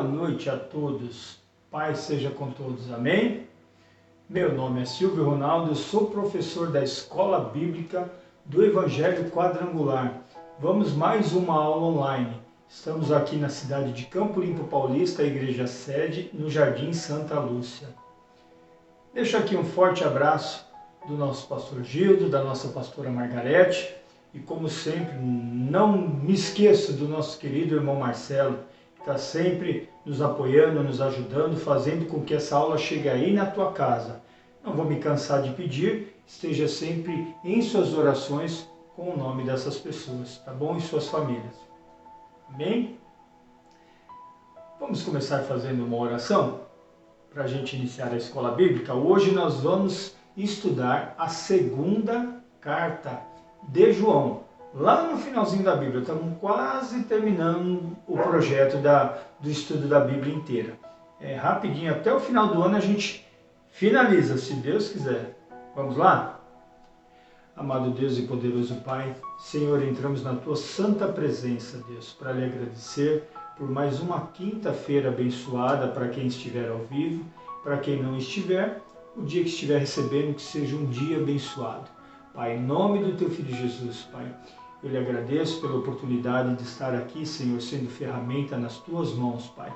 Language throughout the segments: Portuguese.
noite a todos. Paz seja com todos. Amém? Meu nome é Silvio Ronaldo, eu sou professor da Escola Bíblica do Evangelho Quadrangular. Vamos mais uma aula online. Estamos aqui na cidade de Campo Limpo Paulista, a igreja sede, no Jardim Santa Lúcia. Deixo aqui um forte abraço do nosso pastor Gildo, da nossa pastora Margarete, e como sempre, não me esqueço do nosso querido irmão Marcelo, que está sempre nos apoiando, nos ajudando, fazendo com que essa aula chegue aí na tua casa. Não vou me cansar de pedir, esteja sempre em suas orações com o nome dessas pessoas, tá bom? E suas famílias. Amém? Vamos começar fazendo uma oração para a gente iniciar a escola bíblica. Hoje nós vamos estudar a segunda carta de João. Lá no finalzinho da Bíblia, estamos quase terminando o projeto do estudo da Bíblia inteira. Rapidinho, até o final do ano a gente finaliza, se Deus quiser. Vamos lá? Amado Deus e poderoso Pai, Senhor, entramos na Tua santa presença, Deus, para lhe agradecer por mais uma quinta-feira abençoada para quem estiver ao vivo, para quem não estiver, o dia que estiver recebendo, que seja um dia abençoado. Pai, em nome do Teu Filho Jesus, Pai, eu lhe agradeço pela oportunidade de estar aqui, Senhor, sendo ferramenta nas Tuas mãos, Pai.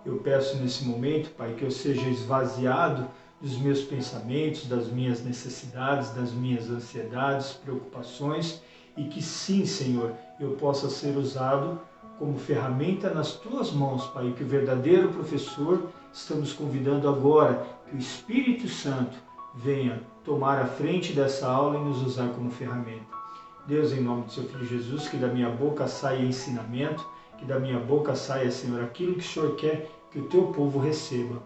Eu peço nesse momento, Pai, que eu seja esvaziado dos meus pensamentos, das minhas necessidades, das minhas ansiedades, preocupações, e que sim, Senhor, eu possa ser usado como ferramenta nas Tuas mãos, Pai, que o verdadeiro professor estamos convidando agora, que o Espírito Santo venha tomar a frente dessa aula e nos usar como ferramenta. Deus, em nome do Seu Filho Jesus, que da minha boca saia ensinamento, que da minha boca saia, Senhor, aquilo que o Senhor quer que o Teu povo receba.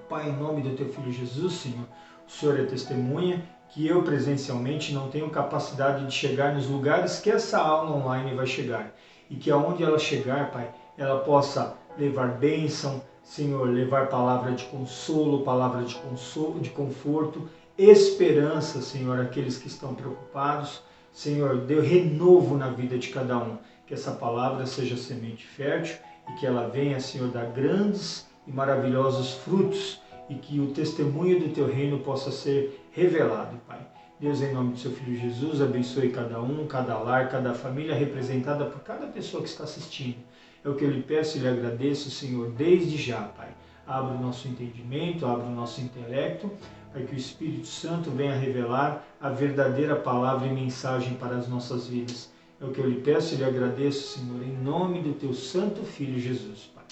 Pai, em nome do Teu Filho Jesus, Senhor, o Senhor é testemunha que eu presencialmente não tenho capacidade de chegar nos lugares que essa aula online vai chegar. E que aonde ela chegar, Pai, ela possa levar bênção, Senhor, levar palavra de consolo, palavra de conforto, esperança, Senhor, àqueles que estão preocupados. Senhor, dê renovo na vida de cada um. Que essa palavra seja semente fértil e que ela venha, Senhor, dar grandes e maravilhosos frutos e que o testemunho do Teu reino possa ser revelado, Pai. Deus, em nome do Seu Filho Jesus, abençoe cada um, cada lar, cada família representada por cada pessoa que está assistindo. É o que eu lhe peço e lhe agradeço, Senhor, desde já, Pai. Abra o nosso entendimento, abra o nosso intelecto, para que o Espírito Santo venha revelar a verdadeira palavra e mensagem para as nossas vidas. É o que eu lhe peço e lhe agradeço, Senhor, em nome do Teu Santo Filho Jesus, Pai.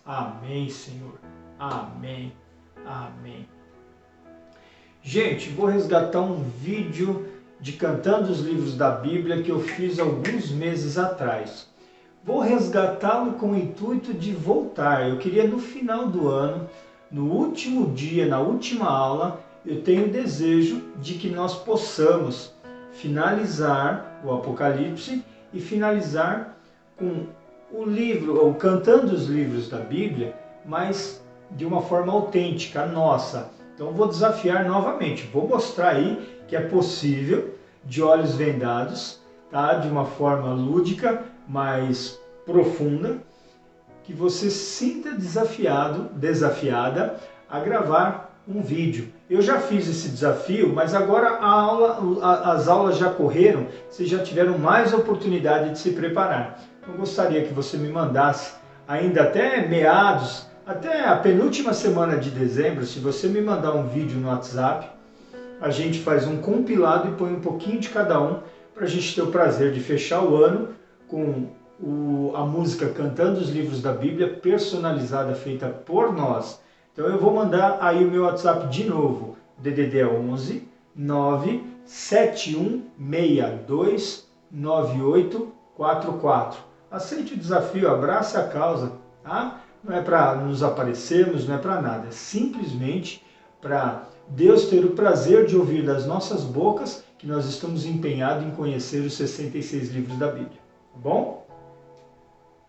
Amém, Senhor. Amém. Amém. Gente, vou resgatar um vídeo de Cantando os Livros da Bíblia que eu fiz alguns meses atrás. Vou resgatá-lo com o intuito de voltar. Eu queria no final do ano, no último dia, na última aula, eu tenho o desejo de que nós possamos finalizar o Apocalipse e finalizar com o livro, ou cantando os livros da Bíblia, mas de uma forma autêntica, nossa. Então vou desafiar novamente, vou mostrar aí que é possível, de olhos vendados, tá? De uma forma lúdica, mais profunda, que você sinta desafiada a gravar um vídeo. Eu já fiz esse desafio, mas agora as aulas já correram, vocês já tiveram mais oportunidade de se preparar. Eu gostaria que você me mandasse, ainda até meados, até a penúltima semana de dezembro, se você me mandar um vídeo no WhatsApp, a gente faz um compilado e põe um pouquinho de cada um, para a gente ter o prazer de fechar o ano com a música Cantando os Livros da Bíblia, personalizada, feita por nós. Então eu vou mandar aí o meu WhatsApp de novo, DDD 11 97162 9844. Aceite o desafio, abrace a causa, tá? Não é para nos aparecermos, não é para nada, é simplesmente para Deus ter o prazer de ouvir das nossas bocas que nós estamos empenhados em conhecer os 66 livros da Bíblia, tá bom?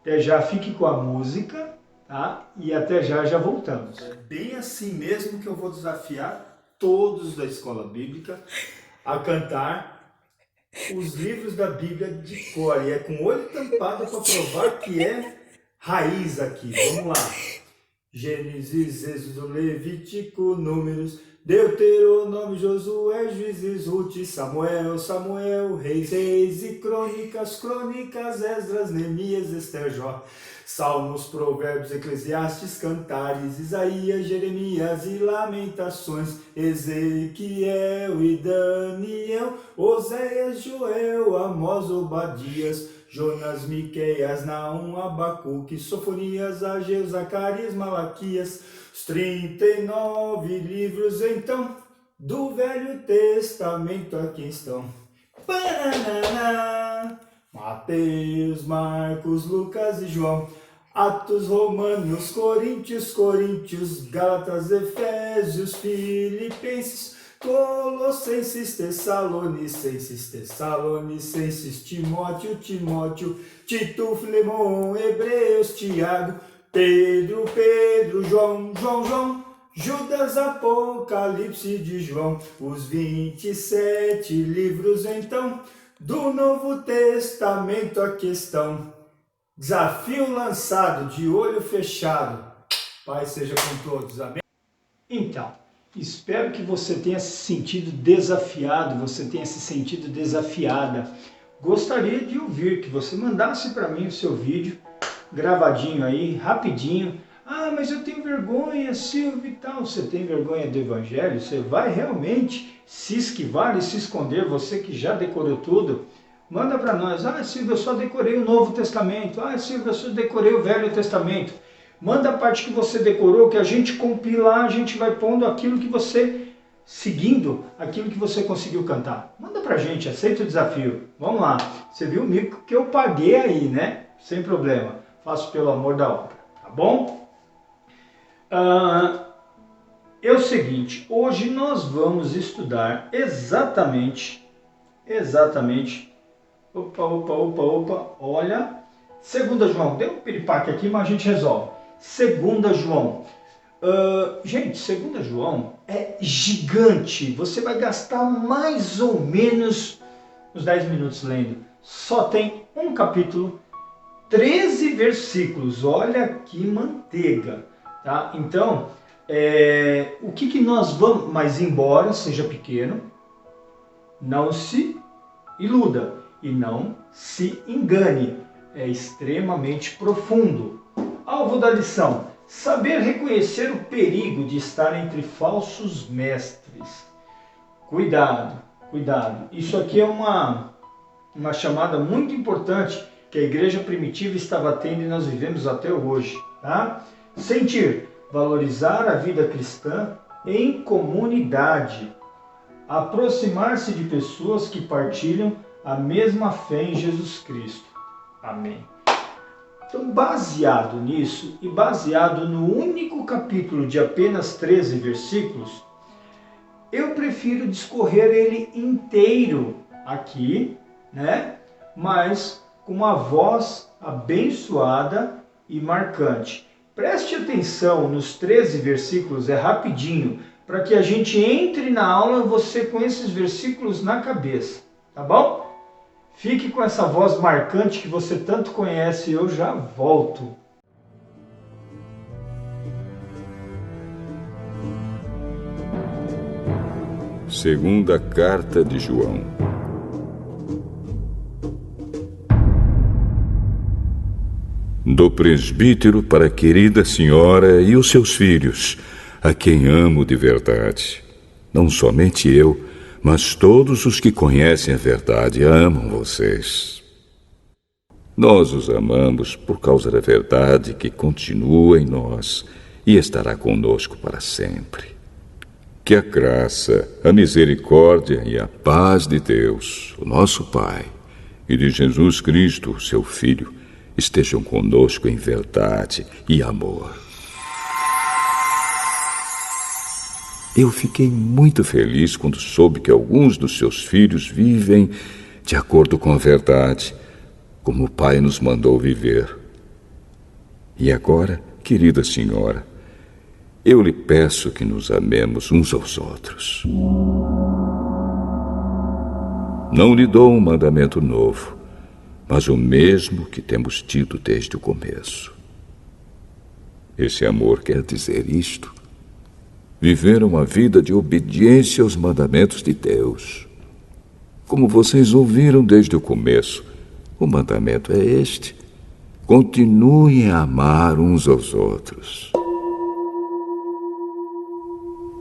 Até já, fique com a música, tá? E até já voltamos. É bem assim mesmo que eu vou desafiar todos da escola bíblica a cantar os livros da Bíblia de cor. E é com o olho tampado para provar que é raiz aqui. Vamos lá. Gênesis, Êxodo, Levítico, Números, Deuteronômio, Josué, Juízes, Ruth, Samuel, Reis e Crônicas, Esdras, Neemias, Ester, Jó, Salmos, Provérbios, Eclesiastes, Cantares, Isaías, Jeremias e Lamentações, Ezequiel e Daniel, Oséias, Joel, Amós, Obadias, Jonas, Miqueias, Naum, Abacuque, Sofonias, Ageu, Zacarias, Malaquias, os 39 livros, então, do Velho Testamento aqui estão. Banana, Mateus, Marcos, Lucas e João, Atos, Romanos, Coríntios, Gálatas, Efésios, Filipenses, Colossenses, Tessalonicenses, Timóteo, Tito, Filemão, Hebreus, Tiago, Pedro, João, Judas, Apocalipse de João, os 27 livros então do Novo Testamento aqui estão. Desafio lançado, de olho fechado. Pai seja com todos, amém? Então, espero que você tenha se sentido desafiado, você tenha se sentido desafiada. Gostaria de ouvir que você mandasse para mim o seu vídeo, gravadinho aí, rapidinho. Ah, mas eu tenho vergonha, Silvio e tal. Você tem vergonha do Evangelho? Você vai realmente se esquivar e se esconder? Você que já decorou tudo? Manda para nós. Ah, Silvio, eu só decorei o Novo Testamento. Ah, Silvio, eu só decorei o Velho Testamento. Manda a parte que você decorou, que a gente compilar, a gente vai pondo aquilo que você, seguindo aquilo que você conseguiu cantar. Manda pra gente, aceita o desafio. Vamos lá. Você viu o mico que eu paguei aí, né? Sem problema. Faço pelo amor da obra, tá bom? É o seguinte, hoje nós vamos estudar exatamente, opa, olha, 2 João, deu um piripaque aqui, mas a gente resolve. 2 João, gente, 2 João é gigante, você vai gastar mais ou menos uns 10 minutos lendo, só tem um capítulo, 13 versículos, olha que manteiga, tá? Então, o que nós vamos, mas embora seja pequeno, não se iluda e não se engane, é extremamente profundo. Alvo da lição: saber reconhecer o perigo de estar entre falsos mestres. Cuidado. Isso aqui é uma chamada muito importante que a igreja primitiva estava tendo e nós vivemos até hoje, tá? Sentir, valorizar a vida cristã em comunidade. Aproximar-se de pessoas que partilham a mesma fé em Jesus Cristo. Amém. Então, baseado nisso e baseado no único capítulo de apenas 13 versículos, eu prefiro discorrer ele inteiro aqui, né? Mas com uma voz abençoada e marcante. Preste atenção nos 13 versículos, é rapidinho, para que a gente entre na aula você com esses versículos na cabeça, tá bom? Fique com essa voz marcante que você tanto conhece e eu já volto. Segunda Carta de João. Do presbítero para a querida senhora e os seus filhos, a quem amo de verdade. Não somente eu, mas todos os que conhecem a verdade amam vocês. Nós os amamos por causa da verdade que continua em nós e estará conosco para sempre. Que a graça, a misericórdia e a paz de Deus, o nosso Pai, e de Jesus Cristo, seu Filho, estejam conosco em verdade e amor. Eu fiquei muito feliz quando soube que alguns dos seus filhos vivem de acordo com a verdade, como o Pai nos mandou viver. E agora, querida senhora, eu lhe peço que nos amemos uns aos outros. Não lhe dou um mandamento novo, mas o mesmo que temos tido desde o começo. Esse amor quer dizer isto: viver uma vida de obediência aos mandamentos de Deus. Como vocês ouviram desde o começo, o mandamento é este: continuem a amar uns aos outros.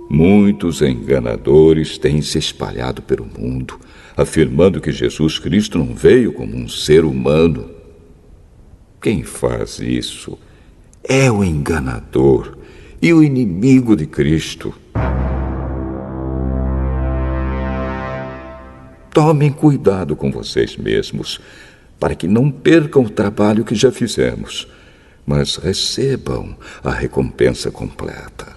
Muitos enganadores têm se espalhado pelo mundo, afirmando que Jesus Cristo não veio como um ser humano. Quem faz isso é o enganador e o inimigo de Cristo. Tomem cuidado com vocês mesmos, para que não percam o trabalho que já fizemos, mas recebam a recompensa completa.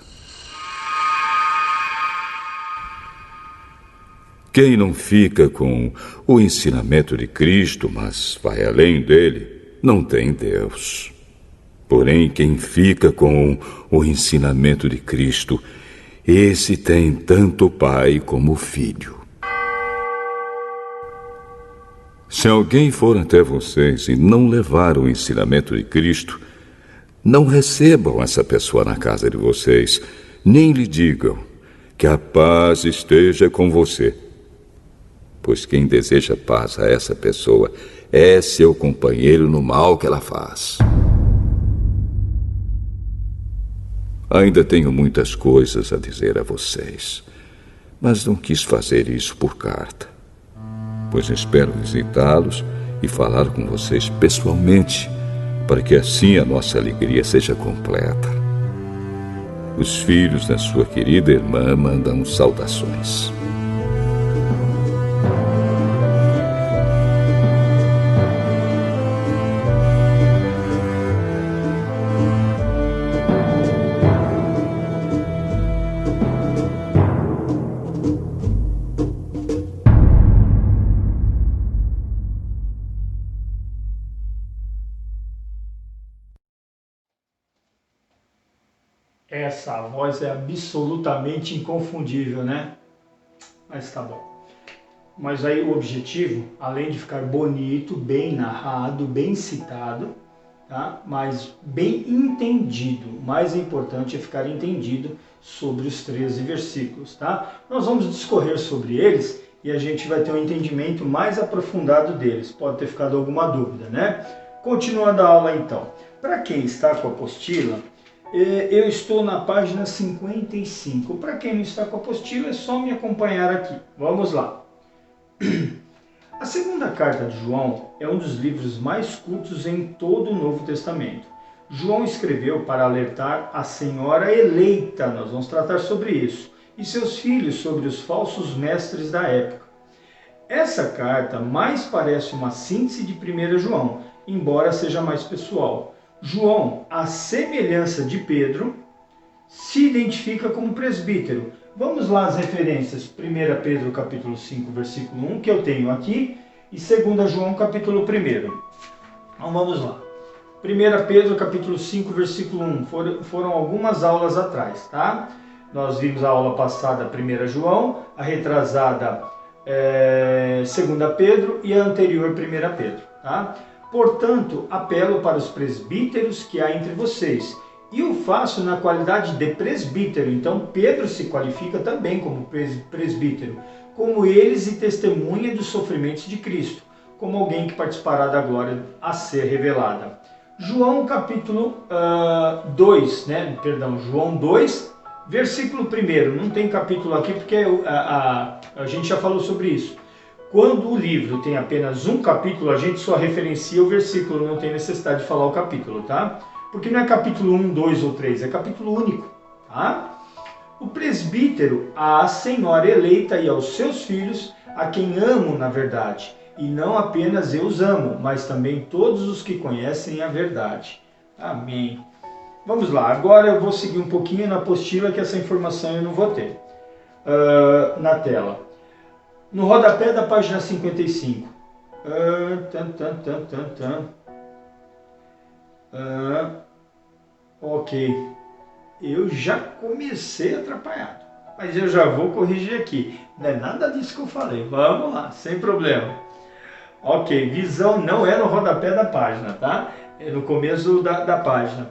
Quem não fica com o ensinamento de Cristo, mas vai além dele, não tem Deus. Porém, quem fica com o ensinamento de Cristo, esse tem tanto o Pai como o Filho. Se alguém for até vocês e não levar o ensinamento de Cristo, não recebam essa pessoa na casa de vocês, nem lhe digam que a paz esteja com você. Pois quem deseja paz a essa pessoa é seu companheiro no mal que ela faz. Ainda tenho muitas coisas a dizer a vocês, mas não quis fazer isso por carta, pois espero visitá-los e falar com vocês pessoalmente, para que assim a nossa alegria seja completa. Os filhos da sua querida irmã mandam saudações. Essa voz é absolutamente inconfundível, né? Mas tá bom. Mas aí o objetivo, além de ficar bonito, bem narrado, bem citado, tá? Mas bem entendido. O mais importante é ficar entendido sobre os 13 versículos, tá? Nós vamos discorrer sobre eles e a gente vai ter um entendimento mais aprofundado deles. Pode ter ficado alguma dúvida, né? Continuando a aula então. Para quem está com a apostila, eu estou na página 55. Para quem não está com a apostila, é só me acompanhar aqui. Vamos lá. A segunda carta de João é um dos livros mais cultos em todo o Novo Testamento. João escreveu para alertar a senhora eleita, nós vamos tratar sobre isso, e seus filhos sobre os falsos mestres da época. Essa carta mais parece uma síntese de 1 João, embora seja mais pessoal. João, à semelhança de Pedro, se identifica como presbítero. Vamos lá as referências. 1 Pedro capítulo 5, versículo 1, que eu tenho aqui, e 2 João capítulo 1. Então vamos lá. 1 Pedro capítulo 5, versículo 1, foram algumas aulas atrás, tá? Nós vimos a aula passada 1 João, a retrasada 2 Pedro e a anterior 1 Pedro, tá? Portanto, apelo para os presbíteros que há entre vocês, e o faço na qualidade de presbítero. Então, Pedro se qualifica também como presbítero, como eles e testemunha dos sofrimentos de Cristo, como alguém que participará da glória a ser revelada. João capítulo 2, João 2, versículo 1. Não tem capítulo aqui porque a gente já falou sobre isso. Quando o livro tem apenas um capítulo, a gente só referencia o versículo, não tem necessidade de falar o capítulo, tá? Porque não é capítulo 1, 2 ou 3, é capítulo único, tá? O presbítero, à senhora eleita e aos seus filhos, a quem amo na verdade, e não apenas eu os amo, mas também todos os que conhecem a verdade. Amém. Vamos lá, agora eu vou seguir um pouquinho na apostila, que essa informação eu não vou ter na tela. No rodapé da página 55. Ok. Eu já comecei atrapalhado, mas eu já vou corrigir aqui. Não é nada disso que eu falei. Vamos lá, sem problema. Ok, visão não é no rodapé da página, tá? É no começo da página.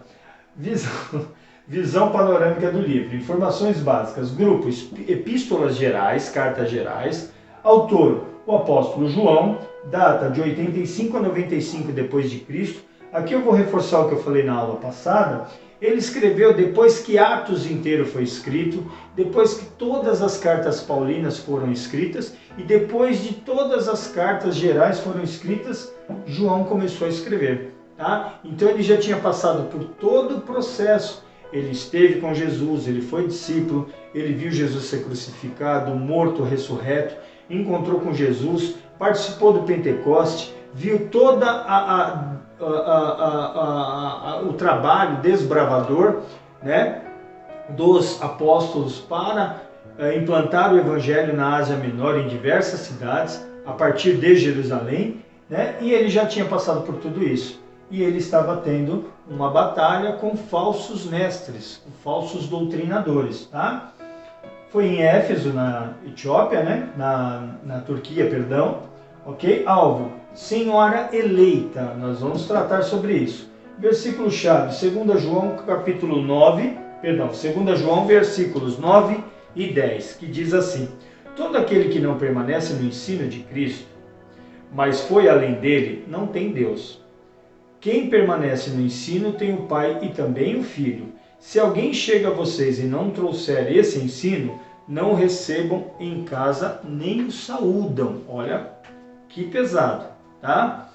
Visão panorâmica do livro. Informações básicas. Grupo, epístolas gerais, cartas gerais. Autor, o apóstolo João. Data de 85 a 95 depois de Cristo. Aqui eu vou reforçar o que eu falei na aula passada. Ele escreveu depois que Atos inteiro foi escrito, depois que todas as cartas paulinas foram escritas e depois de todas as cartas gerais foram escritas, João começou a escrever. Tá? Então ele já tinha passado por todo o processo. Ele esteve com Jesus, ele foi discípulo, ele viu Jesus ser crucificado, morto, ressurreto, encontrou com Jesus, participou do Pentecoste, viu toda o trabalho desbravador, né, dos apóstolos para implantar o Evangelho na Ásia Menor em diversas cidades, a partir de Jerusalém, né, e ele já tinha passado por tudo isso. E ele estava tendo uma batalha com falsos mestres, com falsos doutrinadores. Tá? Foi em Éfeso, na Etiópia, né, na Turquia, perdão. Ok? Alvo, Senhora eleita, nós vamos tratar sobre isso. Versículo-chave, 2 João, capítulo 9, perdão, 2 João, versículos 9 e 10, que diz assim: todo aquele que não permanece no ensino de Cristo, mas foi além dele, não tem Deus. Quem permanece no ensino tem o Pai e também o Filho. Se alguém chega a vocês e não trouxer esse ensino, não o recebam em casa nem o saúdam. Olha, que pesado, tá?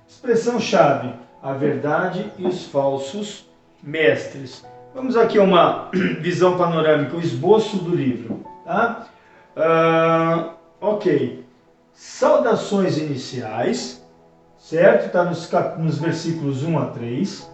Expressão-chave, a verdade e os falsos mestres. Vamos aqui a uma visão panorâmica, o esboço do livro, tá? Ok. Saudações iniciais, certo? Está nos versículos 1 a 3.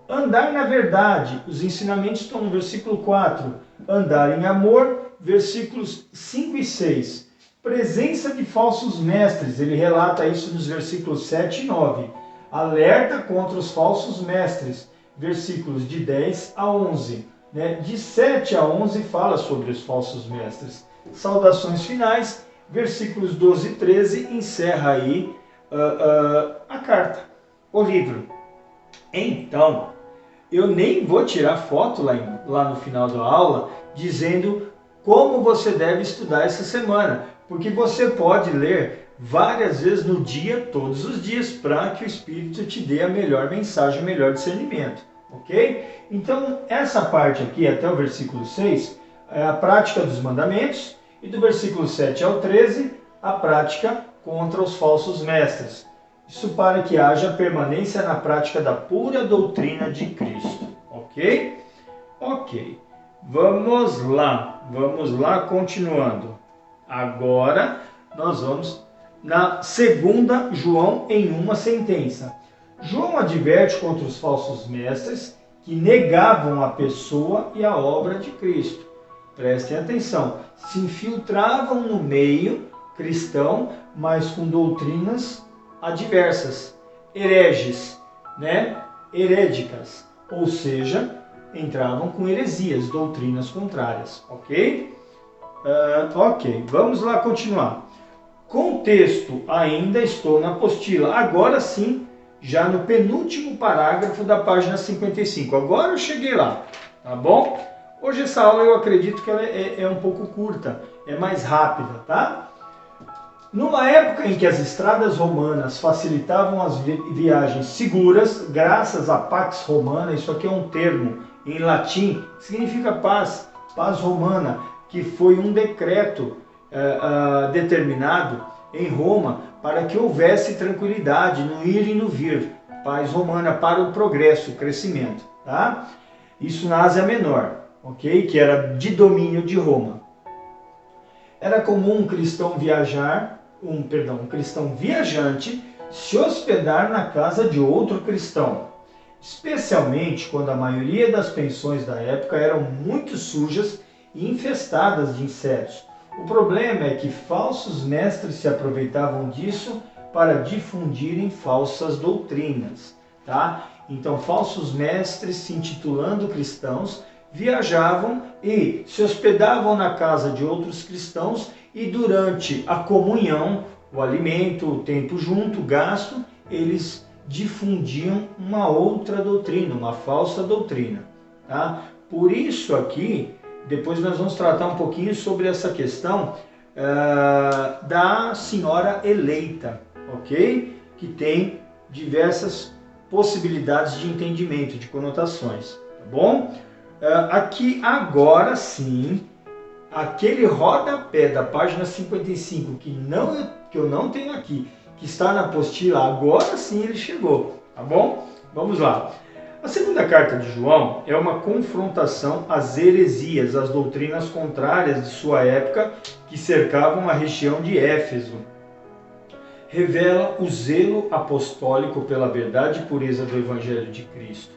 Andar na verdade, os ensinamentos estão no versículo 4. Andar em amor, versículos 5 e 6. Presença de falsos mestres, ele relata isso nos versículos 7 e 9. Alerta contra os falsos mestres, versículos de 10 a 11. Né? De 7 a 11 fala sobre os falsos mestres. Saudações finais, versículos 12 e 13, encerra aí a carta, o livro. Então, eu nem vou tirar foto lá no final da aula dizendo como você deve estudar essa semana, porque você pode ler várias vezes no dia, todos os dias, para que o Espírito te dê a melhor mensagem, o melhor discernimento, ok? Então, essa parte aqui, até o versículo 6, é a prática dos mandamentos, e do versículo 7 ao 13, a prática contra os falsos mestres. Isso para que haja permanência na prática da pura doutrina de Cristo, ok? Ok, vamos lá, continuando. Agora nós vamos na 2 João em uma sentença. João adverte contra os falsos mestres que negavam a pessoa e a obra de Cristo. Prestem atenção, se infiltravam no meio cristão, mas com doutrinas adversas, hereges, né? Herédicas, ou seja, entravam com heresias, doutrinas contrárias, ok? Ok, vamos lá continuar. Contexto, ainda estou na apostila, agora sim, já no penúltimo parágrafo da página 55, agora eu cheguei lá, tá bom? Hoje essa aula eu acredito que ela é um pouco curta, é mais rápida, tá? Numa época em que as estradas romanas facilitavam as viagens seguras, graças à Pax Romana, isso aqui é um termo em latim, significa paz, paz romana, que foi um decreto determinado em Roma para que houvesse tranquilidade no ir e no vir, paz romana para o progresso, o crescimento, tá? Isso na Ásia Menor, ok? Que era de domínio de Roma. Era comum um cristão viajante se hospedar na casa de outro cristão, especialmente quando a maioria das pensões da época eram muito sujas e infestadas de insetos. O problema é que falsos mestres se aproveitavam disso para difundirem falsas doutrinas, tá? Então, falsos mestres, se intitulando cristãos, viajavam e se hospedavam na casa de outros cristãos e durante a comunhão, o alimento, o tempo junto, o gasto, eles difundiam uma outra doutrina, uma falsa doutrina. Tá? Por isso aqui, depois nós vamos tratar um pouquinho sobre essa questão da senhora eleita, ok? Que tem diversas possibilidades de entendimento, de conotações, tá bom? Aqui agora sim, aquele rodapé da página 55 que eu não tenho aqui, que está na apostila, agora sim ele chegou, tá bom? Vamos lá. A segunda carta de João é uma confrontação às heresias, às doutrinas contrárias de sua época que cercavam a região de Éfeso. Revela o zelo apostólico pela verdade e pureza do Evangelho de Cristo.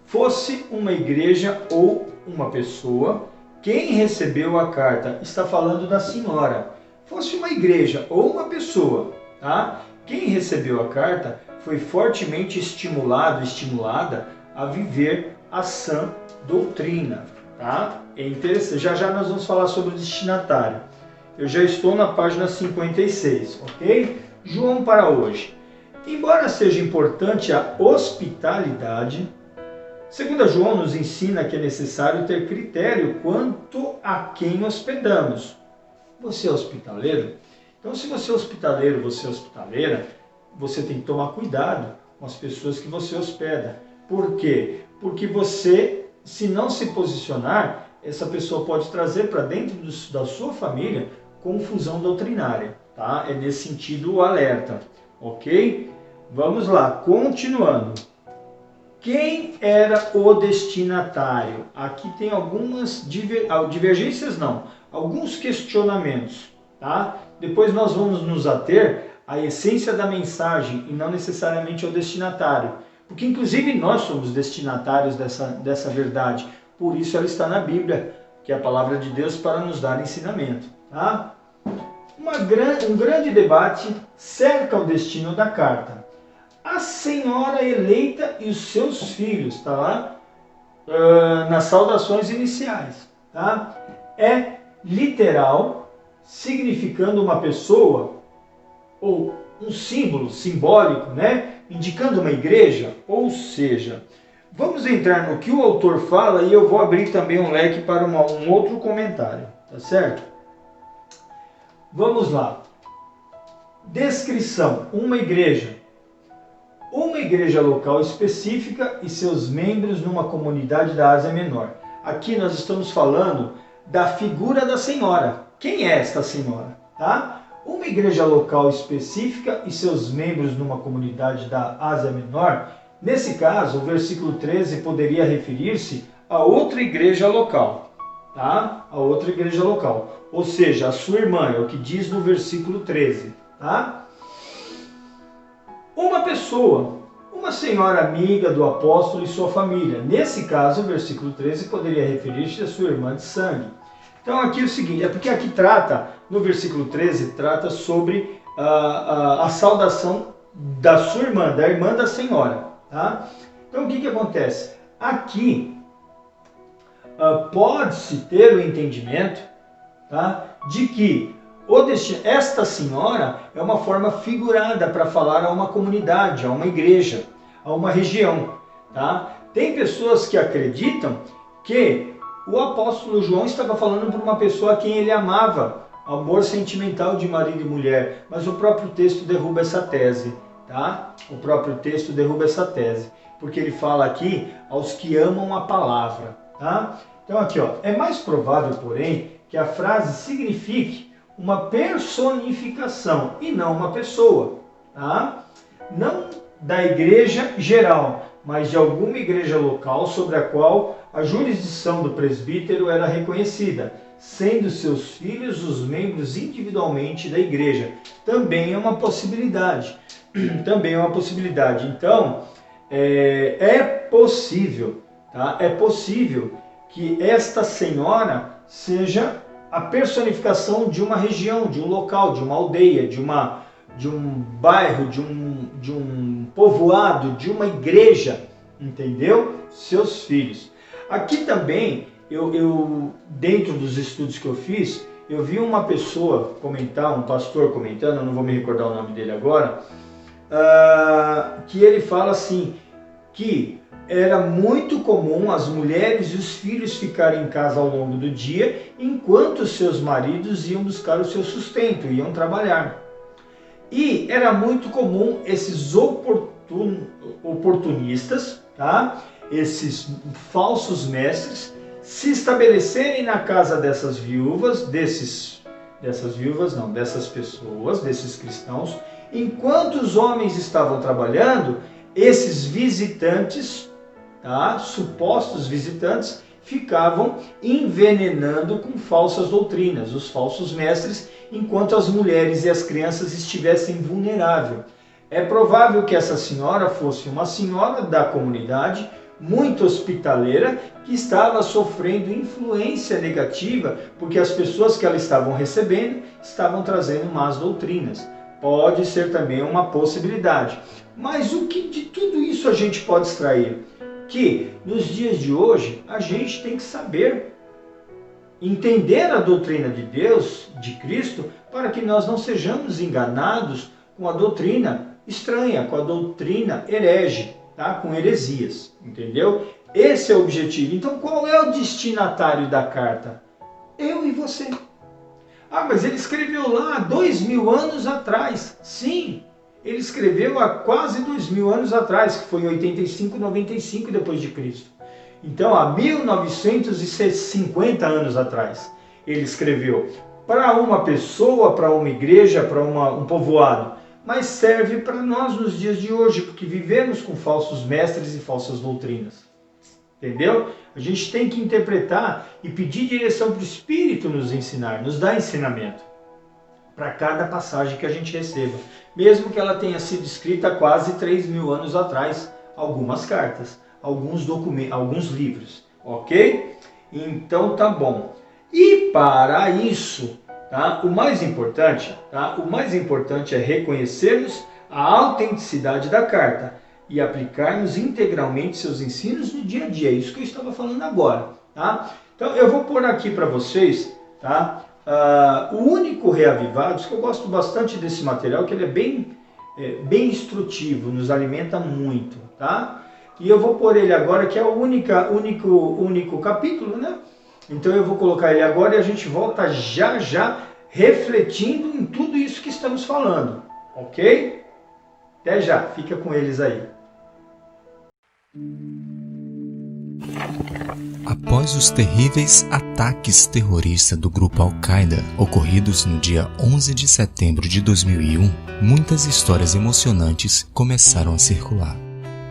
Fosse uma igreja ou uma pessoa, quem recebeu a carta, está falando da senhora. Fosse uma igreja ou uma pessoa, tá? Quem recebeu a carta foi fortemente estimulada a viver a sã doutrina, tá? É interessante. Já nós vamos falar sobre o destinatário. Eu já estou na página 56, ok? João para hoje. Embora seja importante a hospitalidade, segundo João nos ensina que é necessário ter critério quanto a quem hospedamos. Você é hospitaleiro? Então, se você é hospitaleiro, você é hospitaleira, você tem que tomar cuidado com as pessoas que você hospeda. Por quê? Porque você, se não se posicionar, essa pessoa pode trazer para dentro da sua família confusão doutrinária. Tá? É nesse sentido o alerta. Ok? Vamos lá, continuando. Quem era o destinatário? Aqui tem algumas divergências, não, alguns questionamentos. Tá? Depois nós vamos nos ater à essência da mensagem e não necessariamente ao destinatário. Porque inclusive nós somos destinatários dessa verdade. Por isso ela está na Bíblia, que é a palavra de Deus para nos dar ensinamento. Tá? Um grande debate cerca o destino da carta. A senhora eleita e os seus filhos, está lá nas saudações iniciais. Tá? É literal, significando uma pessoa ou um símbolo simbólico, né? Indicando uma igreja, ou seja, vamos entrar no que o autor fala e eu vou abrir também um leque para um outro comentário, tá certo? Vamos lá. Descrição: uma igreja local específica e seus membros numa comunidade da Ásia Menor. Aqui nós estamos falando da figura da senhora. Quem é esta senhora? Tá? Uma igreja local específica e seus membros numa comunidade da Ásia Menor. Nesse caso, o versículo 13 poderia referir-se a outra igreja local. Tá? A outra igreja local. Ou seja, a sua irmã, é o que diz no versículo 13. Tá? Uma pessoa, uma senhora amiga do apóstolo e sua família. Nesse caso, o versículo 13 poderia referir-se a sua irmã de sangue. Então aqui é o seguinte, é porque aqui trata, no versículo 13, trata sobre a saudação da sua irmã, da irmã da senhora. Tá? Então o que acontece? Aqui pode-se ter o entendimento, tá, de que esta senhora é uma forma figurada para falar a uma comunidade, a uma igreja, a uma região. Tá? Tem pessoas que acreditam que o apóstolo João estava falando para uma pessoa a quem ele amava, amor sentimental de marido e mulher, mas o próprio texto derruba essa tese. Tá? O próprio texto derruba essa tese, porque ele fala aqui aos que amam a palavra. Tá? Então aqui, ó, é mais provável, porém, que a frase signifique uma personificação e não uma pessoa. Tá? Não da igreja geral, mas de alguma igreja local sobre a qual a jurisdição do presbítero era reconhecida, sendo seus filhos os membros individualmente da igreja. Também é uma possibilidade. Também é uma possibilidade. Então, é possível, tá? É possível que esta senhora seja a personificação de uma região, de um local, de uma aldeia, de um bairro, de um povoado, de uma igreja, entendeu? Seus filhos. Aqui também, eu dentro dos estudos que eu fiz, eu vi uma pessoa comentar, um pastor comentando, eu não vou me recordar o nome dele agora, que ele fala assim, que era muito comum as mulheres e os filhos ficarem em casa ao longo do dia, enquanto seus maridos iam buscar o seu sustento, iam trabalhar. E era muito comum esses oportunistas, tá? Esses falsos mestres, se estabelecerem na casa dessas viúvas, dessas pessoas, desses cristãos, enquanto os homens estavam trabalhando, esses visitantes, tá? Supostos visitantes, ficavam envenenando com falsas doutrinas, os falsos mestres, enquanto as mulheres e as crianças estivessem vulneráveis. É provável que essa senhora fosse uma senhora da comunidade, muito hospitaleira, que estava sofrendo influência negativa, porque as pessoas que ela estavam recebendo estavam trazendo más doutrinas. Pode ser também uma possibilidade. Mas o que de tudo isso a gente pode extrair? Que nos dias de hoje a gente tem que saber entender a doutrina de Deus, de Cristo, para que nós não sejamos enganados com a doutrina estranha, com a doutrina herege, tá? Com heresias, entendeu? Esse é o objetivo. Então qual é o destinatário da carta? Eu e você. Ah, mas ele escreveu lá 2000 anos atrás. Sim, ele escreveu há quase 2000 anos atrás, que foi em 85, 95 depois de Cristo. Então, há 1950 anos atrás, ele escreveu para uma pessoa, para uma igreja, para um povoado, mas serve para nós nos dias de hoje, porque vivemos com falsos mestres e falsas doutrinas. Entendeu? A gente tem que interpretar e pedir direção para o Espírito nos ensinar, nos dar ensinamento para cada passagem que a gente receba, mesmo que ela tenha sido escrita há quase 3000 anos atrás, algumas cartas, alguns documentos, alguns livros, ok? Então tá bom. E para isso, tá? O mais importante é reconhecermos a autenticidade da carta e aplicarmos integralmente seus ensinos no dia a dia. É isso que eu estava falando agora, tá? Então eu vou pôr aqui para vocês, tá? O único Reavivados, que eu gosto bastante desse material, que ele é bem instrutivo, nos alimenta muito, tá? E eu vou pôr ele agora, que é o único capítulo, né? Então eu vou colocar ele agora e a gente volta já refletindo em tudo isso que estamos falando, ok? Até já, fica com eles aí. Após os terríveis ataques terroristas do grupo Al-Qaeda ocorridos no dia 11 de setembro de 2001, muitas histórias emocionantes começaram a circular.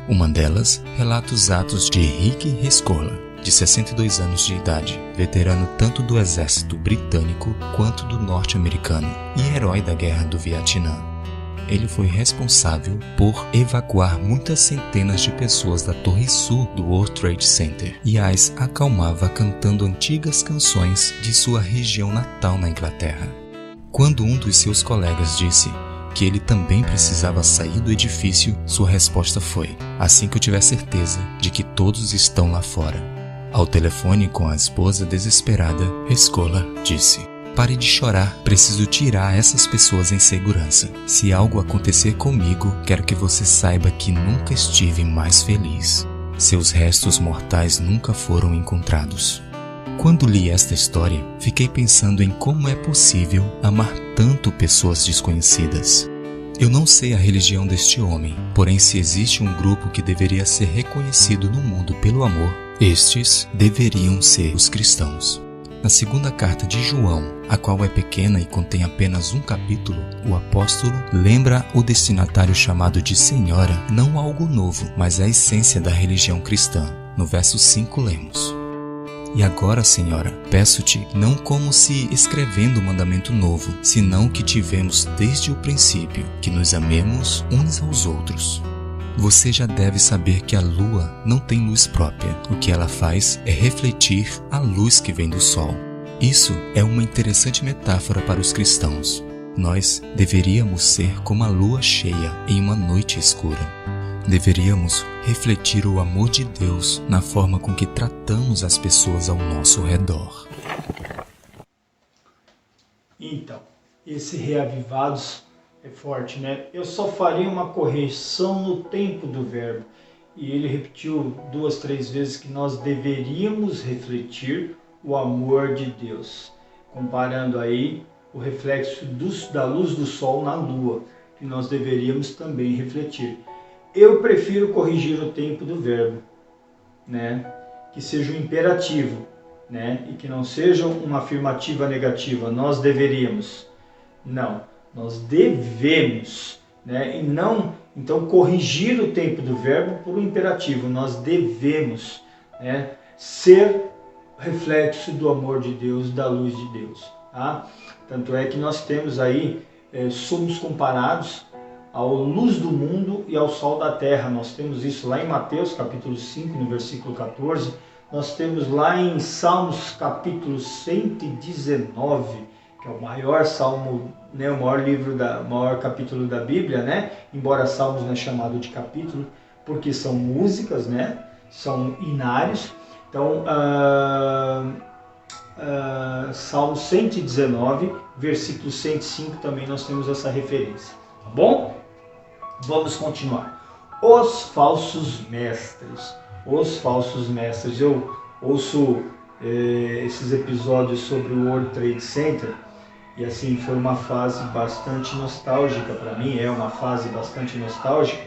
Uma delas relata os atos de Henrique Rescorla, de 62 anos de idade, veterano tanto do exército britânico quanto do norte-americano e herói da guerra do Vietnã. Ele foi responsável por evacuar muitas centenas de pessoas da Torre Sul do World Trade Center e as acalmava cantando antigas canções de sua região natal na Inglaterra. Quando um dos seus colegas disse que ele também precisava sair do edifício, sua resposta foi: assim que eu tiver certeza de que todos estão lá fora. Ao telefone com a esposa desesperada, Rescorla disse: pare de chorar, preciso tirar essas pessoas em segurança. Se algo acontecer comigo, quero que você saiba que nunca estive mais feliz. Seus restos mortais nunca foram encontrados. Quando li esta história, fiquei pensando em como é possível amar tanto pessoas desconhecidas. Eu não sei a religião deste homem, porém se existe um grupo que deveria ser reconhecido no mundo pelo amor, estes deveriam ser os cristãos. Na segunda carta de João, a qual é pequena e contém apenas um capítulo, o apóstolo lembra o destinatário chamado de Senhora, não algo novo, mas a essência da religião cristã. No verso 5 lemos: e agora, Senhora, peço-te, não como se escrevendo um mandamento novo, senão que tivemos desde o princípio, que nos amemos uns aos outros. Você já deve saber que a lua não tem luz própria. O que ela faz é refletir a luz que vem do sol. Isso é uma interessante metáfora para os cristãos. Nós deveríamos ser como a lua cheia em uma noite escura. Deveríamos refletir o amor de Deus na forma com que tratamos as pessoas ao nosso redor. Então, esse Reavivados é forte, né? Eu só farei uma correção no tempo do verbo. E ele repetiu 2, 3 vezes que nós deveríamos refletir o amor de Deus, comparando aí o reflexo da luz do sol na lua, que nós deveríamos também refletir. Eu prefiro corrigir o tempo do verbo, né? Que seja um imperativo, né? E que não seja uma afirmativa negativa. Nós deveríamos. Não, nós devemos, né? E não, então, corrigir o tempo do verbo por um imperativo. Nós devemos, né, ser reflexo do amor de Deus, da luz de Deus. Tá? Tanto é que nós temos aí, somos comparados ao luz do mundo e ao sol da terra. Nós temos isso lá em Mateus capítulo 5, no versículo 14. Nós temos lá em Salmos capítulo 119, que é o maior salmo, né, o maior capítulo da Bíblia, né? Embora Salmos não é chamado de capítulo, porque são músicas, né? São hinários. Então, Salmo 119, versículo 105, também nós temos essa referência. Tá bom? Vamos continuar. Os falsos mestres. Os falsos mestres. Eu ouço esses episódios sobre o World Trade Center e assim foi uma fase bastante nostálgica para mim. É uma fase bastante nostálgica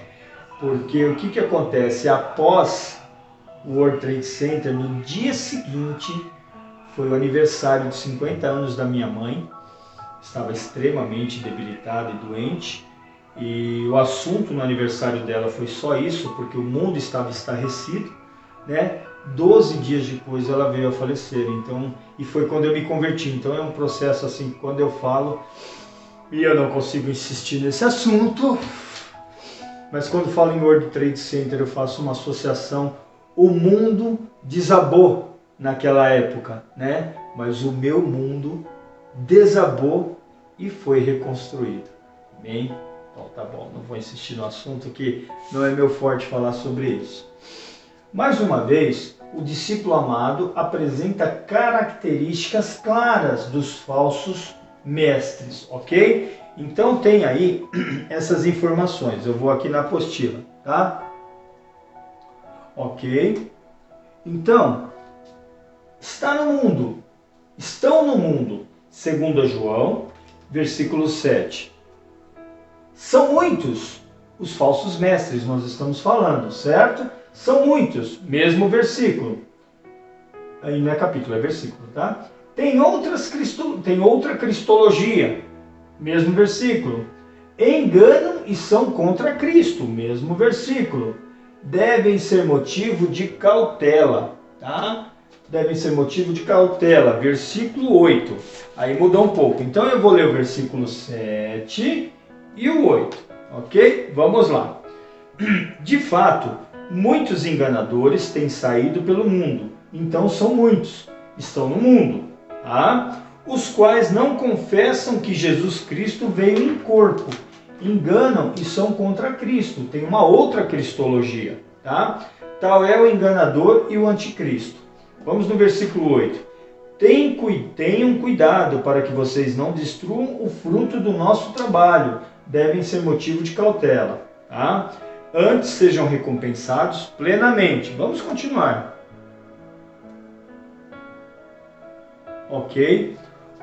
porque o que acontece? Após o World Trade Center, no dia seguinte, foi o aniversário de 50 anos da minha mãe. Estava extremamente debilitada e doente. E o assunto no aniversário dela foi só isso, porque o mundo estava estarrecido, né? 12 dias depois ela veio a falecer, então, e foi quando eu me converti. Então é um processo assim, quando eu falo, e eu não consigo insistir nesse assunto, mas quando falo em World Trade Center eu faço uma associação. O mundo desabou naquela época, né? Mas o meu mundo desabou e foi reconstruído. Amém? Então tá bom, não vou insistir no assunto que não é meu forte falar sobre isso. Mais uma vez, o discípulo amado apresenta características claras dos falsos mestres, ok? Então tem aí essas informações, eu vou aqui na apostila, tá? Ok? Então, estão no mundo, segundo João, versículo 7. São muitos os falsos mestres, nós estamos falando, certo? São muitos, mesmo versículo. Aí não é capítulo, é versículo, tá? Tem outra cristologia, mesmo versículo. Enganam e são contra Cristo, mesmo versículo. Devem ser motivo de cautela, tá? Devem ser motivo de cautela, versículo 8. Aí muda um pouco. Então eu vou ler o versículo 7 e o 8, ok? Vamos lá. De fato, muitos enganadores têm saído pelo mundo. Então são muitos, estão no mundo, tá? Os quais não confessam que Jesus Cristo veio em corpo. Enganam e são contra Cristo. Tem uma outra cristologia, tá? Tal é o enganador e o anticristo. Vamos no versículo 8. Tenham cuidado para que vocês não destruam o fruto do nosso trabalho. Devem ser motivo de cautela, tá? Antes sejam recompensados plenamente. Vamos continuar. Ok?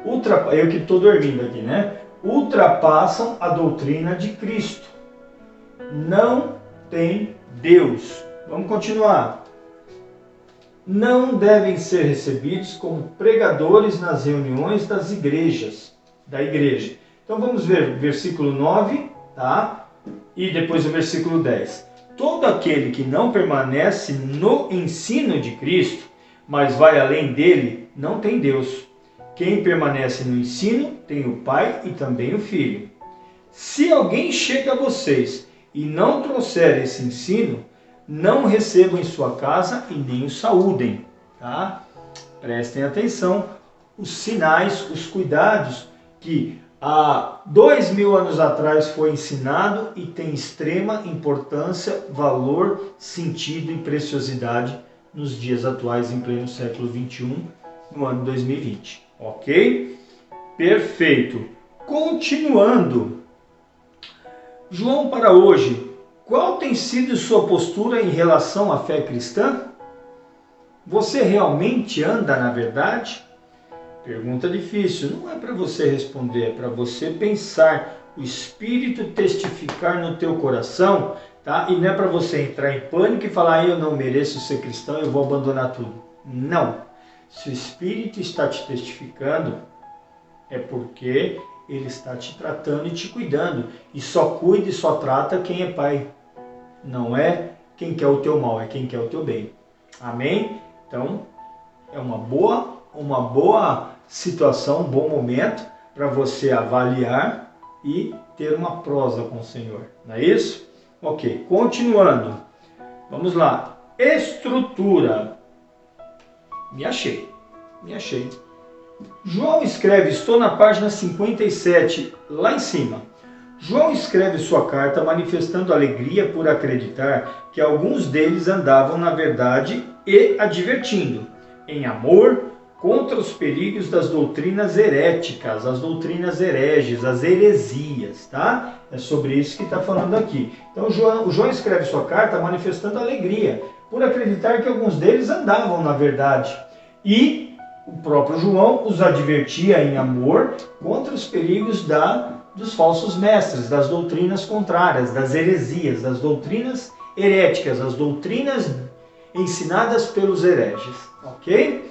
Eu que estou dormindo aqui, né? Ultrapassam a doutrina de Cristo. Não tem Deus. Vamos continuar. Não devem ser recebidos como pregadores nas reuniões da igreja. Então vamos ver o versículo 9, tá? E depois o versículo 10. Todo aquele que não permanece no ensino de Cristo, mas vai além dele, não tem Deus. Quem permanece no ensino tem o Pai e também o Filho. Se alguém chega a vocês e não trouxer esse ensino, não recebam em sua casa e nem o saúdem. Tá? Prestem atenção, os sinais, os cuidados que há 2000 anos atrás foi ensinado e tem extrema importância, valor, sentido e preciosidade nos dias atuais, em pleno século XXI, no ano 2020. Ok? Perfeito. Continuando, João, para hoje, qual tem sido sua postura em relação à fé cristã? Você realmente anda na verdade? Pergunta difícil, não é para você responder, é para você pensar, o Espírito testificar no teu coração, tá? E não é para você entrar em pânico e falar, eu não mereço ser cristão, eu vou abandonar tudo. Não. Se o Espírito está te testificando, é porque ele está te tratando e te cuidando. E só cuida e só trata quem é pai. Não é quem quer o teu mal, é quem quer o teu bem. Amém? Então, é uma boa situação, um bom momento para você avaliar e ter uma prosa com o Senhor. Não é isso? Ok, continuando. Vamos lá. Estrutura. Me achei. João escreve, estou na página 57, lá em cima. João escreve sua carta manifestando alegria por acreditar que alguns deles andavam na verdade e advertindo, em amor, contra os perigos das doutrinas heréticas, as doutrinas hereges, as heresias, tá? É sobre isso que está falando aqui. Então, João escreve sua carta manifestando alegria por acreditar que alguns deles andavam na verdade. E o próprio João os advertia em amor contra os perigos dos falsos mestres, das doutrinas contrárias, das heresias, das doutrinas heréticas, as doutrinas ensinadas pelos hereges, ok?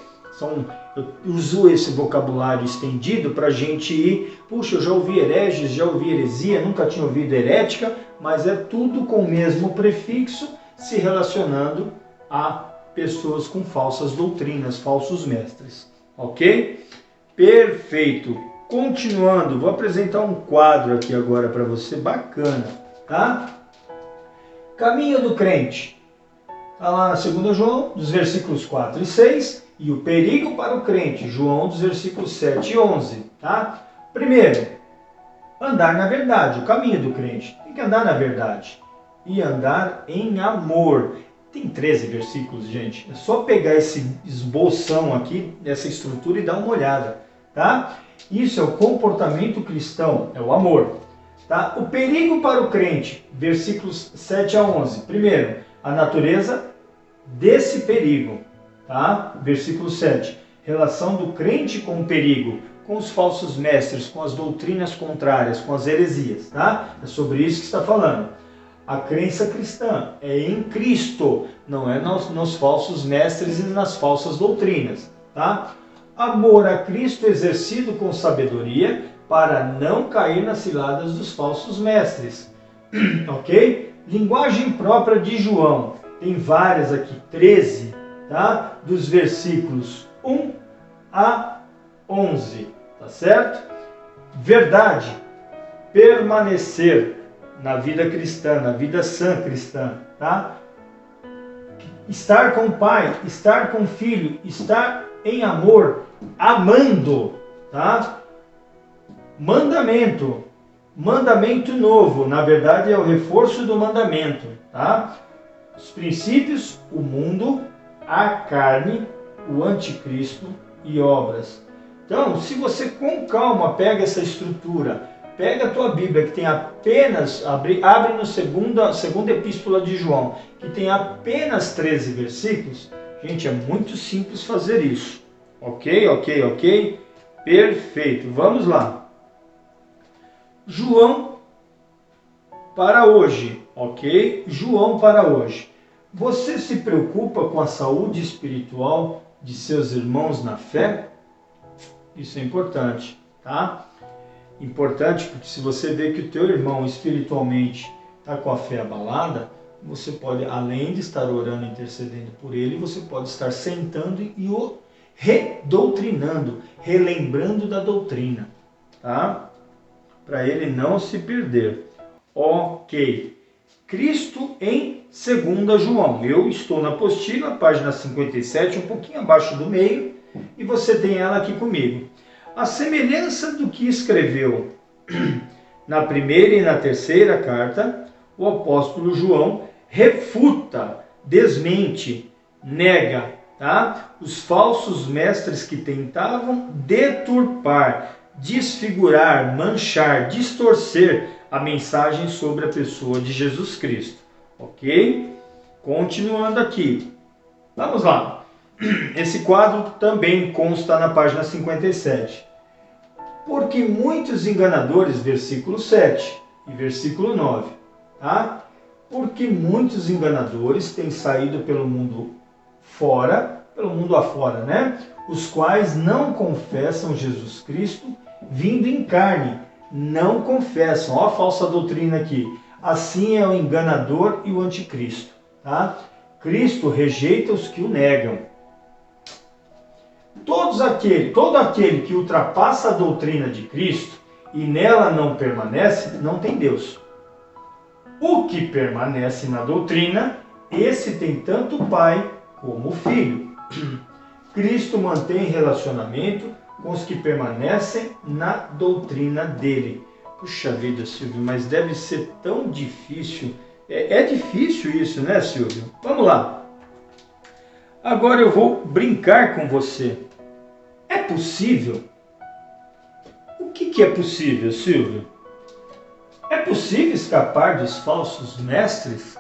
Eu uso esse vocabulário estendido para a gente ir, puxa, eu já ouvi hereges, já ouvi heresia, nunca tinha ouvido herética, mas é tudo com o mesmo prefixo, se relacionando a pessoas com falsas doutrinas, falsos mestres, ok? Perfeito. Continuando, vou apresentar um quadro aqui agora para você, bacana, tá? Caminho do crente. Está lá na 2 João, dos versículos 4 e 6, e o perigo para o crente, João, dos versículos 7 e 11, tá? Primeiro, andar na verdade, o caminho do crente. Tem que andar na verdade e andar em amor. Tem 13 versículos, gente. É só pegar esse esboção aqui, dessa estrutura e dar uma olhada, tá? Isso é o comportamento cristão, é o amor. Tá? O perigo para o crente, versículos 7 a 11. Primeiro, a natureza desse perigo. Tá? Versículo 7. Relação do crente com o perigo, com os falsos mestres, com as doutrinas contrárias, com as heresias. Tá? É sobre isso que está falando. A crença cristã é em Cristo, não é nos falsos mestres e nas falsas doutrinas. Tá? Amor a Cristo exercido com sabedoria para não cair nas ciladas dos falsos mestres. Ok? Linguagem própria de João. Tem várias aqui, 13, tá? Dos versículos 1 a 11, tá certo? Verdade. Permanecer na vida cristã, na vida sã cristã, tá? Estar com o Pai, estar com o Filho, estar em amor, amando, tá? Mandamento novo, na verdade é o reforço do mandamento, tá? Os princípios, o mundo, a carne, o anticristo e obras. Então, se você com calma pega essa estrutura, pega a tua Bíblia que tem apenas, abre no segunda epístola de João, que tem apenas 13 versículos, gente, é muito simples fazer isso. Ok? Perfeito, vamos lá. João para hoje, ok? João para hoje. Você se preocupa com a saúde espiritual de seus irmãos na fé? Isso é importante, tá? Importante porque se você vê que o teu irmão espiritualmente está com a fé abalada, você pode, além de estar orando e intercedendo por ele, você pode estar sentando e o redoutrinando, relembrando da doutrina, tá? Para ele não se perder. Ok. Cristo em 2 João. Eu estou na apostila, página 57, um pouquinho abaixo do meio, e você tem ela aqui comigo. A semelhança do que escreveu na primeira e na terceira carta, o apóstolo João refuta, desmente, nega, tá? Os falsos mestres que tentavam deturpar, desfigurar, manchar, distorcer a mensagem sobre a pessoa de Jesus Cristo. Ok? Continuando aqui. Vamos lá. Esse quadro também consta na página 57. Porque muitos enganadores, versículo 7 e versículo 9. Tá? Porque muitos enganadores têm saído pelo mundo afora, né? Os quais não confessam Jesus Cristo vindo em carne. Não confessam. Ó a falsa doutrina aqui. Assim é o enganador e o anticristo. Tá? Cristo rejeita os que o negam. Todo aquele que ultrapassa a doutrina de Cristo e nela não permanece, não tem Deus. O que permanece na doutrina, esse tem tanto o Pai como o Filho. Cristo mantém relacionamento com os que permanecem na doutrina dele. Puxa vida, Silvio, mas deve ser tão difícil. É difícil isso, né, Silvio? Vamos lá. Agora eu vou brincar com você. É possível? O que é possível, Silvio? É possível escapar dos falsos mestres?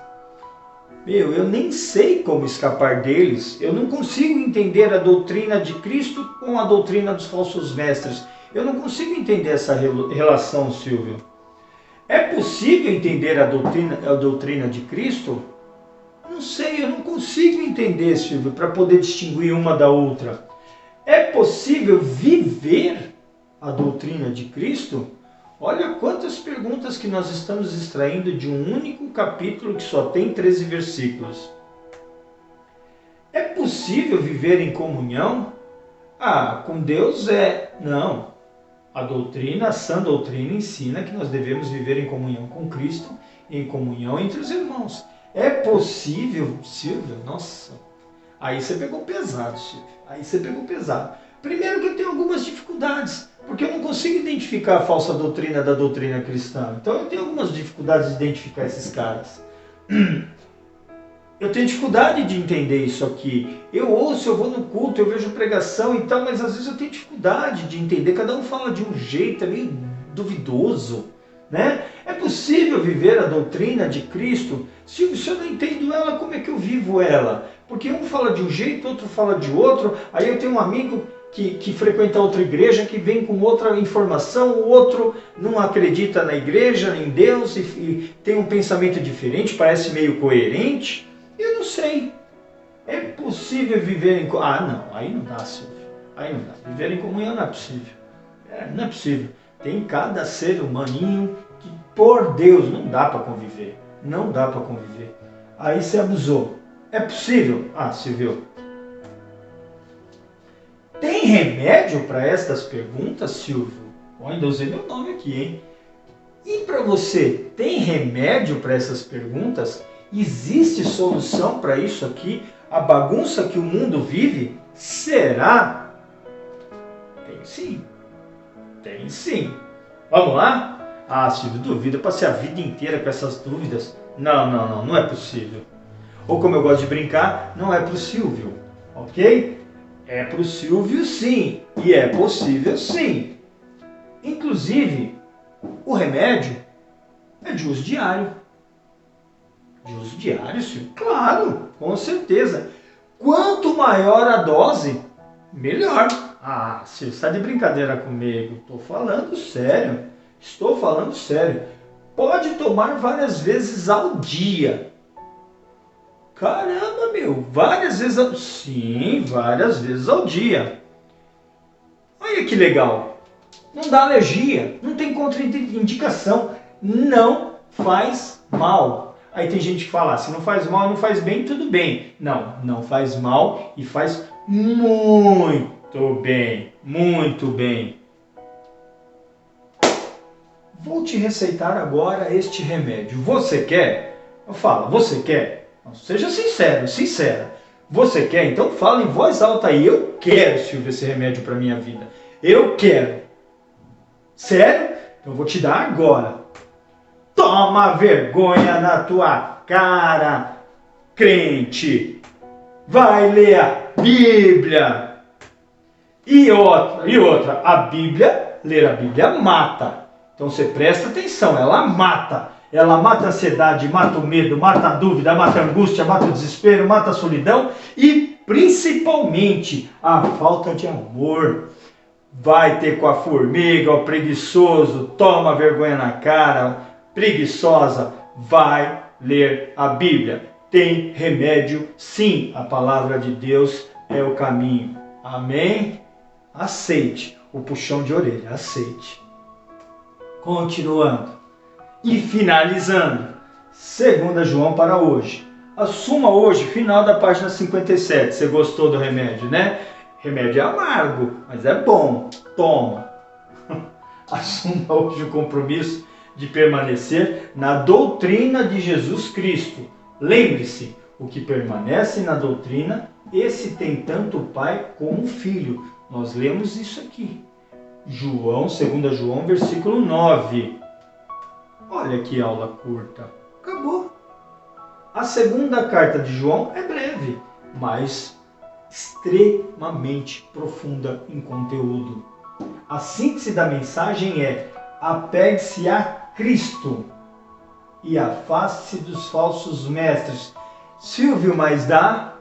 Eu nem sei como escapar deles. Eu não consigo entender a doutrina de Cristo com a doutrina dos falsos mestres. Eu não consigo entender essa relação, Silvio. É possível entender a doutrina de Cristo? Não sei, eu não consigo entender, Silvio, para poder distinguir uma da outra. É possível viver a doutrina de Cristo? Olha quantas perguntas que nós estamos extraindo de um único capítulo que só tem 13 versículos. É possível viver em comunhão? Com Deus é. Não. A sã doutrina ensina que nós devemos viver em comunhão com Cristo e em comunhão entre os irmãos. É possível, Silvio? Nossa, aí você pegou pesado, Silvio. Aí você pegou pesado. Primeiro que eu tenho algumas dificuldades, porque eu não consigo identificar a falsa doutrina da doutrina cristã. Então eu tenho algumas dificuldades de identificar esses caras. Eu tenho dificuldade de entender isso aqui. Eu ouço, eu vou no culto, eu vejo pregação e tal, mas às vezes eu tenho dificuldade de entender. Cada um fala de um jeito, é meio duvidoso, né? É possível viver a doutrina de Cristo? Se eu não entendo ela, como é que eu vivo ela? Porque um fala de um jeito, outro fala de outro. Aí eu tenho um amigo que frequenta outra igreja, que vem com outra informação, o outro não acredita na igreja, em Deus, e tem um pensamento diferente, parece meio coerente. Eu não sei. É possível viver em... não, aí não dá, Silvio. Aí não dá. Viver em comunhão não é possível. Não é possível. Tem cada ser humaninho que, por Deus, não dá para conviver. Não dá para conviver. Aí você abusou. É possível? Silvio. Tem remédio para estas perguntas, Silvio? Ainda usei meu nome aqui, hein? E para você, tem remédio para essas perguntas? Existe solução para isso aqui? A bagunça que o mundo vive? Será? Tem sim. Tem sim. Vamos lá? Silvio, duvida. Eu passei a vida inteira com essas dúvidas. Não é possível. Ou como eu gosto de brincar, não é pro Silvio. Ok? É pro Silvio sim. E é possível sim. Inclusive, o remédio é de uso diário. De uso diário, Silvio? Claro, com certeza. Quanto maior a dose, melhor. Silvio, você está de brincadeira comigo. Estou falando sério. Pode tomar várias vezes ao dia. Caramba, várias vezes ao dia. Sim, várias vezes ao dia. Olha que legal. Não dá alergia, não tem contraindicação, não faz mal. Aí tem gente que fala, se não faz mal e não faz bem, tudo bem. Não faz mal e faz muito bem, muito bem. Vou te receitar agora este remédio. Você quer? Você quer? Seja sincera. Você quer? Então fala em voz alta aí. Eu quero, Silvio, esse remédio para minha vida. Eu quero. Sério? Eu vou te dar agora. Toma vergonha na tua cara, crente. Vai ler a Bíblia. E outra, ler a Bíblia mata. Então você presta atenção, ela mata a ansiedade, mata o medo, mata a dúvida, mata a angústia, mata o desespero, mata a solidão e principalmente a falta de amor. Vai ter com a formiga, o preguiçoso, toma vergonha na cara, preguiçosa, vai ler a Bíblia. Tem remédio, sim, a palavra de Deus é o caminho. Amém? Aceite o puxão de orelha, aceite. Continuando e finalizando, 2 João para hoje. Assuma hoje, final da página 57. Você gostou do remédio, né? Remédio é amargo, mas é bom. Toma. Assuma hoje o compromisso de permanecer na doutrina de Jesus Cristo. Lembre-se, o que permanece na doutrina, esse tem tanto o Pai como o Filho. Nós lemos isso aqui. 2 João, versículo 9. Olha que aula curta. Acabou. A segunda carta de João é breve, mas extremamente profunda em conteúdo. A síntese da mensagem é: apegue-se a Cristo e afaste-se dos falsos mestres. Silvio, mas dá?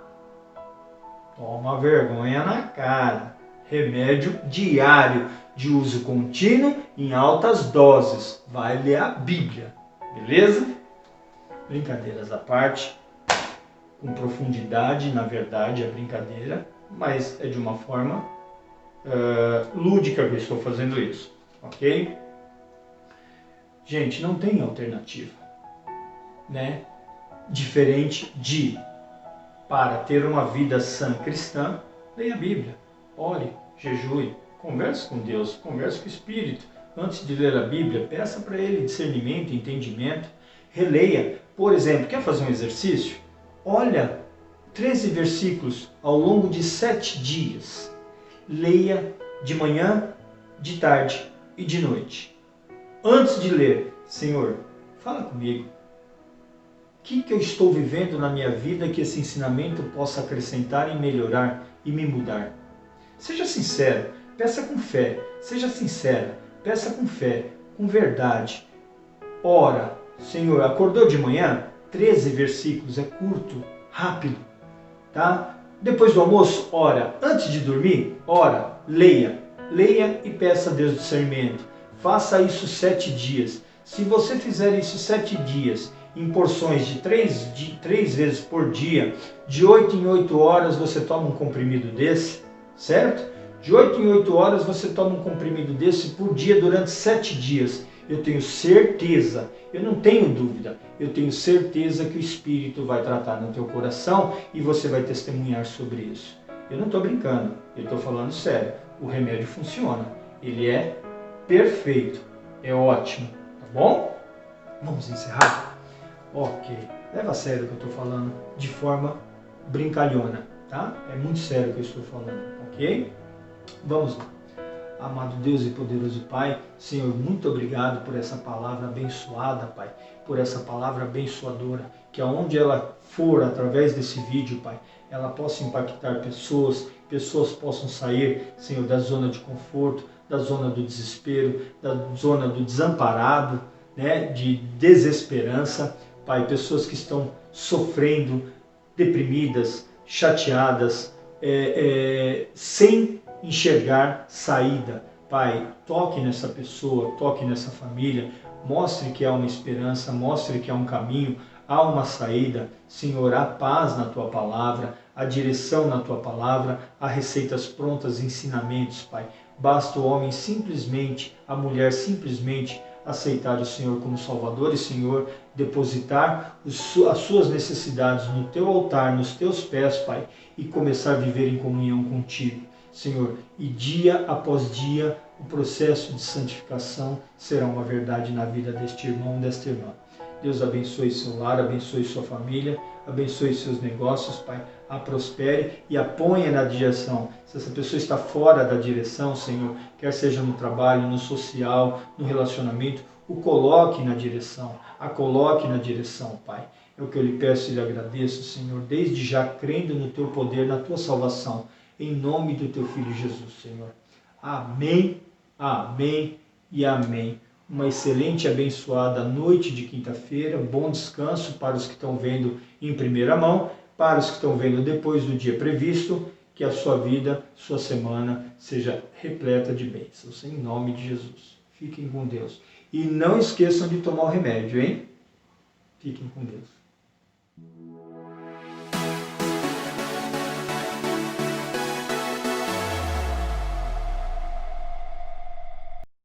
Toma vergonha na cara. Remédio diário, de uso contínuo, em altas doses. Vai ler a Bíblia, beleza? Brincadeiras à parte, com profundidade, na verdade, é brincadeira, mas é de uma forma lúdica que eu estou fazendo isso, ok? Gente, não tem alternativa, né? Diferente de, para ter uma vida sã cristã, leia a Bíblia, ore, jejue, converse com Deus, converse com o Espírito. Antes de ler a Bíblia, peça para Ele discernimento, entendimento, releia. Por exemplo, quer fazer um exercício? Olha 13 versículos ao longo de 7 dias. Leia de manhã, de tarde e de noite. Antes de ler, Senhor, fala comigo. O que eu estou vivendo na minha vida que esse ensinamento possa acrescentar e melhorar e me mudar? Seja sincero, peça com fé. Seja sincera, peça com fé, com verdade. Ora, Senhor, acordou de manhã? 13 versículos, é curto, rápido, tá? Depois do almoço, ora. Antes de dormir, ora, leia. Leia e peça a Deus discernimento. Faça isso 7 dias. Se você fizer isso 7 dias, em porções de 3 vezes por dia, de 8 em 8 horas você toma um comprimido desse, certo? De 8 em 8 horas você toma um comprimido desse por dia durante 7 dias. Eu tenho certeza, eu não tenho dúvida, eu tenho certeza que o Espírito vai tratar no teu coração e você vai testemunhar sobre isso. Eu não estou brincando, eu estou falando sério. O remédio funciona, ele é perfeito, é ótimo, tá bom? Vamos encerrar? Ok, leva a sério o que eu estou falando, de forma brincalhona, tá? É muito sério o que eu estou falando, ok? Vamos lá. Amado Deus e poderoso Pai, Senhor, muito obrigado por essa palavra abençoada, Pai, por essa palavra abençoadora, que aonde ela for, através desse vídeo, Pai, ela possa impactar pessoas possam sair, Senhor, da zona de conforto, da zona do desespero, da zona do desamparado, né, de desesperança, Pai, pessoas que estão sofrendo, deprimidas, chateadas, sem enxergar saída. Pai, toque nessa pessoa, toque nessa família, mostre que há uma esperança, mostre que há um caminho, há uma saída. Senhor, há paz na Tua palavra, há direção na Tua palavra, há receitas prontas, ensinamentos, Pai. Basta o homem simplesmente, a mulher simplesmente aceitar o Senhor como Salvador e Senhor, depositar as suas necessidades no Teu altar, nos Teus pés, Pai, e começar a viver em comunhão contigo. Senhor, e dia após dia o processo de santificação será uma verdade na vida deste irmão e desta irmã. Deus abençoe seu lar, abençoe sua família, abençoe seus negócios, Pai, a prospere e a ponha na direção. Se essa pessoa está fora da direção, Senhor, quer seja no trabalho, no social, no relacionamento, o coloque na direção, a coloque na direção, Pai. É o que eu lhe peço e lhe agradeço, Senhor, desde já crendo no Teu poder, na Tua salvação. Em nome do Teu Filho Jesus, Senhor. Amém, amém e amém. uma excelente e abençoada noite de quinta-feira, bom descanso para os que estão vendo em primeira mão, para os que estão vendo depois do dia previsto, que a sua vida, sua semana seja repleta de bênçãos, em nome de Jesus. Fiquem com Deus. E não esqueçam de tomar o remédio, hein? Fiquem com Deus.